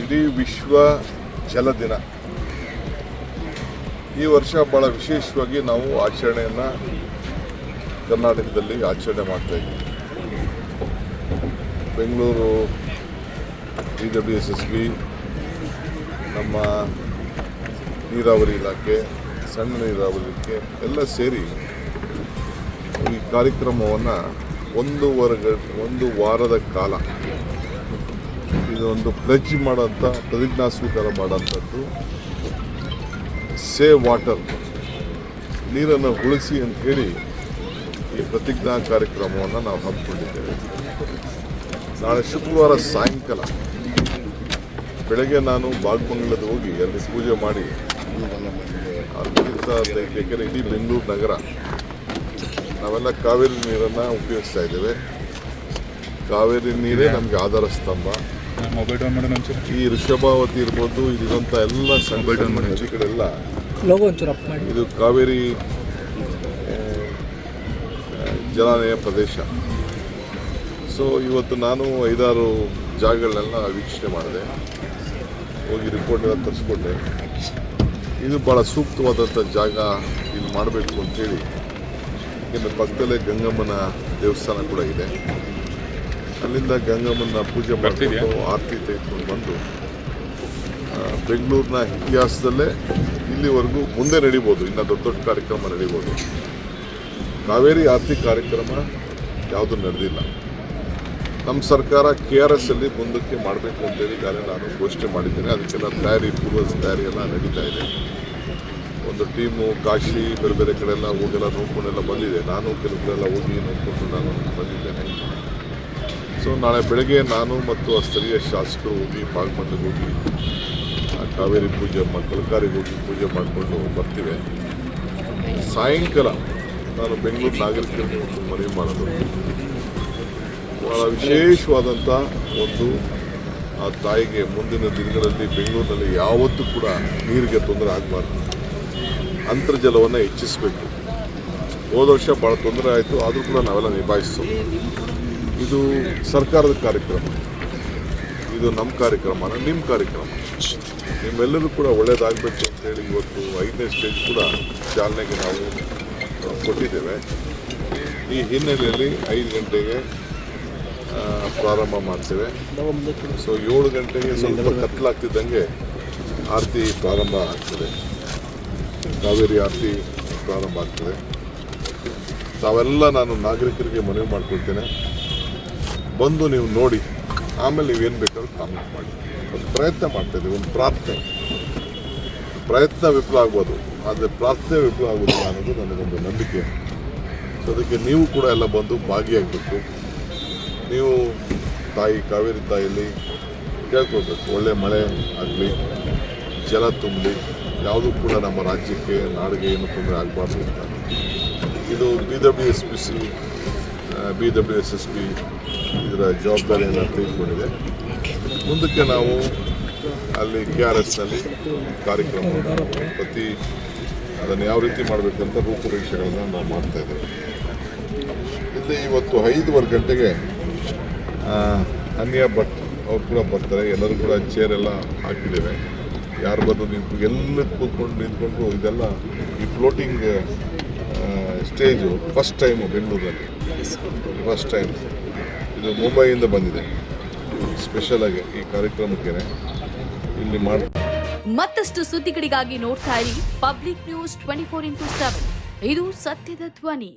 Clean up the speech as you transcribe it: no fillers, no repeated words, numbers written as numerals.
ಇಡೀ ವಿಶ್ವ ಜಲ ದಿನ. ಈ ವರ್ಷ ಭಾಳ ವಿಶೇಷವಾಗಿ ನಾವು ಆಚರಣೆಯನ್ನು ಕರ್ನಾಟಕದಲ್ಲಿ ಆಚರಣೆ ಮಾಡ್ತಾಯಿದ್ದೀವಿ. ಬೆಂಗಳೂರು BWSSB, ನಮ್ಮ ನೀರಾವರಿ ಇಲಾಖೆ, ಸಣ್ಣ ನೀರಾವರಿ ಇಲಾಖೆ ಎಲ್ಲ ಸೇರಿ ಈ ಕಾರ್ಯಕ್ರಮವನ್ನು ಒಂದು ವಾರದ ಕಾಲ ಇದೊಂದು ಪ್ಲೆಜ್ ಮಾಡೋಂಥ ಪ್ರತಿಜ್ಞಾ ಸ್ವೀಕಾರ ಮಾಡೋಂಥದ್ದು. ಸೇವ್ ವಾಟರ್, ನೀರನ್ನು ಉಳಿಸಿ ಅಂಥೇಳಿ ಈ ಪ್ರತಿಜ್ಞಾ ಕಾರ್ಯಕ್ರಮವನ್ನು ನಾವು ಹಮ್ಮಿಕೊಂಡಿದ್ದೇವೆ. ನಾಳೆ ಶುಕ್ರವಾರ ಸಾಯಂಕಾಲ ಬೆಳಗ್ಗೆ ನಾನು ಬಾಗಮಂಗಲದ ಹೋಗಿ ಅಲ್ಲಿ ಪೂಜೆ ಮಾಡಿ ಅದರಿಂದ ಯಾಕೆಂದರೆ ಇಡೀ ಬೆಂಗಳೂರು ನಗರ ನಾವೆಲ್ಲ ಕಾವೇರಿ ನೀರನ್ನು ಉಪಯೋಗಿಸ್ತಾ ಇದ್ದೇವೆ. ಕಾವೇರಿ ನೀರೇ ನಮಗೆ ಆಧಾರ ಸ್ತಂಭ. ಈ ಋಷಭಾವತಿ ಇರ್ಬೋದು, ಇಲ್ಲಿರುವಂಥ ಎಲ್ಲ ಸಣ್ಣ ನದಿಗಳೆಲ್ಲ ಇದು ಕಾವೇರಿ ಜಲಾನಯ ಪ್ರದೇಶ. ಸೊ ಇವತ್ತು ನಾನು 5-6 ಜಾಗಗಳನ್ನೆಲ್ಲ ವೀಕ್ಷಣೆ ಮಾಡಿದೆ, ಹೋಗಿ ರಿಪೋರ್ಟ್ ಎಲ್ಲ ತರಿಸ್ಕೊಂಡೆ. ಇದು ಭಾಳ ಸೂಕ್ತವಾದಂಥ ಜಾಗ ಇಲ್ಲಿ ಮಾಡಬೇಕು ಅಂತೇಳಿ. ಯಾಕೆಂದರೆ ಪಕ್ಕದಲ್ಲೇ ಗಂಗಮ್ಮನ ದೇವಸ್ಥಾನ ಕೂಡ ಇದೆ. ಅಲ್ಲಿಂದ ಗಂಗಮ್ಮನ ಪೂಜೆ ಮಾಡಿಕೊಂಡು ಆರತಿ ತೆಗೆದುಕೊಂಡು ಬಂದು ಬೆಂಗಳೂರಿನ ಇತಿಹಾಸದಲ್ಲೇ ಇಲ್ಲಿವರೆಗೂ ಮುಂದೆ ನಡೀಬೋದು, ಇನ್ನು ದೊಡ್ಡ ದೊಡ್ಡ ಕಾರ್ಯಕ್ರಮ ನಡೀಬೋದು. ಕಾವೇರಿ ಆರತಿ ಕಾರ್ಯಕ್ರಮ ಯಾವುದೂ ನಡೆದಿಲ್ಲ. ನಮ್ಮ ಸರ್ಕಾರ KRS ಅಲ್ಲಿ ಮುಂದಕ್ಕೆ ಮಾಡಬೇಕು ಅಂತೇಳಿ ಈಗಾಗಲೇ ನಾನು ಘೋಷಣೆ ಮಾಡಿದ್ದೇನೆ. ಅದಕ್ಕೆಲ್ಲ ಪೂರ್ವ ತಯಾರಿ ಎಲ್ಲ ನಡೀತಾ ಇದೆ. ಒಂದು ಟೀಮು ಕಾಶಿ ಬೇರೆ ಬೇರೆ ಕಡೆ ಎಲ್ಲ ಹೋಗೆಲ್ಲ ನೋಡ್ಕೊಂಡೆಲ್ಲ ಬಂದಿದೆ. ನಾನು ಕೆಲವರೆಲ್ಲ ಹೋಗಿ ನೋಡಿಕೊಂಡು ನಾನು ಬಂದಿದ್ದೇನೆ. ಸೊ ನಾಳೆ ಬೆಳಗ್ಗೆ ನಾನು ಮತ್ತು ಸ್ಥಳೀಯ ಶಾಸಕರು ಹೋಗಿ ಬಾಗಮಂಡಲಿಗೆ ಹೋಗಿ ಕಾವೇರಿ ಪೂಜೆ ಕಲಕಾರಿಗೆ ಹೋಗಿ ಪೂಜೆ ಮಾಡಿಕೊಂಡು ಬರ್ತೀವಿ. ಸಾಯಂಕಾಲ ನಾನು ಬೆಂಗಳೂರು ನಾಗರಿಕರಿಗೆ ಒಂದು ಮನವಿ ಮಾಡೋದು, ಭಾಳ ವಿಶೇಷವಾದಂಥ ಒಂದು ಆ ತಾಯಿಗೆ ಮುಂದಿನ ದಿನಗಳಲ್ಲಿ ಬೆಂಗಳೂರಿನಲ್ಲಿ ಯಾವತ್ತೂ ಕೂಡ ನೀರಿಗೆ ತೊಂದರೆ ಆಗಬಾರ್ದು. ಅಂತರ್ಜಲವನ್ನು ಹೆಚ್ಚಿಸಬೇಕು. ಹೋದ ವರ್ಷ ಭಾಳ ತೊಂದರೆ ಆಯಿತು, ಆದರೂ ಕೂಡ ನಾವೆಲ್ಲ ನಿಭಾಯಿಸೋದು. ಇದು ಸರ್ಕಾರದ ಕಾರ್ಯಕ್ರಮ, ಇದು ನಮ್ಮ ಕಾರ್ಯಕ್ರಮ, ನಿಮ್ಮ ಕಾರ್ಯಕ್ರಮ. ನಿಮ್ಮೆಲ್ಲರೂ ಕೂಡ ಒಳ್ಳೆಯದಾಗಬೇಕು ಅಂತೇಳಿ ಇವತ್ತು 5ನೇ ಸ್ಟೇಜ್ ಕೂಡ ಚಾಲನೆಗೆ ನಾವು ಕೊಟ್ಟಿದ್ದೇವೆ. ಈ ಹಿನ್ನೆಲೆಯಲ್ಲಿ 5 ಗಂಟೆಗೆ ಪ್ರಾರಂಭ ಮಾಡ್ತೇವೆ. ಸೊ 7 ಗಂಟೆಗೆ ಸ್ವಲ್ಪ ಕತ್ತಲಾಗ್ತಿದ್ದಂಗೆ ಆರತಿ ಪ್ರಾರಂಭ ಆಗ್ತದೆ, ಕಾವೇರಿ ಆರತಿ ಪ್ರಾರಂಭ ಆಗ್ತದೆ. ತಾವೆಲ್ಲ ನಾನು ನಾಗರಿಕರಿಗೆ ಮನವಿ ಮಾಡ್ಕೊಳ್ತೇನೆ, ಬಂದು ನೀವು ನೋಡಿ, ಆಮೇಲೆ ನೀವೇನು ಬೇಕಾದ್ರೂ ಕಾಮೆಂಟ್ ಮಾಡಿ. ಒಂದು ಪ್ರಯತ್ನ ಮಾಡ್ತಾಯಿದ್ದೀವಿ, ಒಂದು ಪ್ರಯತ್ನ ವಿಫಲ ಆಗ್ಬೋದು, ಆದರೆ ಪ್ರಾರ್ಥನೆ ವಿಫಲ ಆಗೋದಿಲ್ಲ ಅನ್ನೋದು ನನಗೊಂದು ನಂಬಿಕೆ. ಸೊ ಅದಕ್ಕೆ ನೀವು ಕೂಡ ಎಲ್ಲ ಬಂದು ಭಾಗಿಯಾಗಬೇಕು. ನೀವು ಕಾವೇರಿ ತಾಯಿಯಲ್ಲಿ ಕೇಳ್ಕೊಳ್ಬೇಕು, ಒಳ್ಳೆ ಮಳೆ ಆಗಲಿ, ಜಲ ತುಂಬಲಿ, ಯಾವುದೂ ಕೂಡ ನಮ್ಮ ರಾಜ್ಯಕ್ಕೆ ನಾಡಿಗೆ ಏನು ತೊಂದರೆ ಆಗಬಾರ್ದು ಅಂತ. ಇದು BWSSB ಇದರ ಜವಾಬ್ದಾರಿಯನ್ನು ತೆಗೆದುಕೊಂಡಿದೆ. ಮುಂದಕ್ಕೆ ನಾವು ಅಲ್ಲಿ KRSನಲ್ಲಿ ಕಾರ್ಯಕ್ರಮವನ್ನು ಅದನ್ನು ಯಾವ ರೀತಿ ಮಾಡಬೇಕಂತ ರೂಪುರೇಷೆಗಳನ್ನು ನಾವು ಮಾಡ್ತಾಯಿದ್ದೇವೆ. ಇಲ್ಲಿ ಇವತ್ತು 5:15 ಗಂಟೆಗೆ ಅನ್ಯ ಭಟ್ ಅವ್ರು ಕೂಡ ಬರ್ತಾರೆ. ಎಲ್ಲರೂ ಕೂಡ ಚೇರೆಲ್ಲ ಹಾಕಿದ್ದೇವೆ. ಯಾರು ಬಂದು ಎಲ್ಲ ಕೂತ್ಕೊಂಡು ನಿಂತ್ಕೊಂಡು ಇದೆಲ್ಲ ಈ ಫ್ಲೋಟಿಂಗ್ ಸ್ಟೇಜು ಫಸ್ಟ್ ಟೈಮು ಬೆಂಗಳೂರಲ್ಲಿ, ಫಸ್ಟ್ ಟೈಮ್. ಇದು ಮುಂಬೈಯಿಂದ ಬಂದಿದೆ ಸ್ಪೆಷಲಾಗಿ ಈ ಕಾರ್ಯಕ್ರಮಕ್ಕೆ ಇಲ್ಲಿ ಮತ್ತಷ್ಟು ಸುದ್ದಿಗಳಿಗಾಗಿ ನೋಡ್ತಾ ಇರಿ ಪಬ್ಲಿಕ್ ನ್ಯೂಸ್ 24x7. ಇದು ಸತ್ಯದ ಧ್ವನಿ.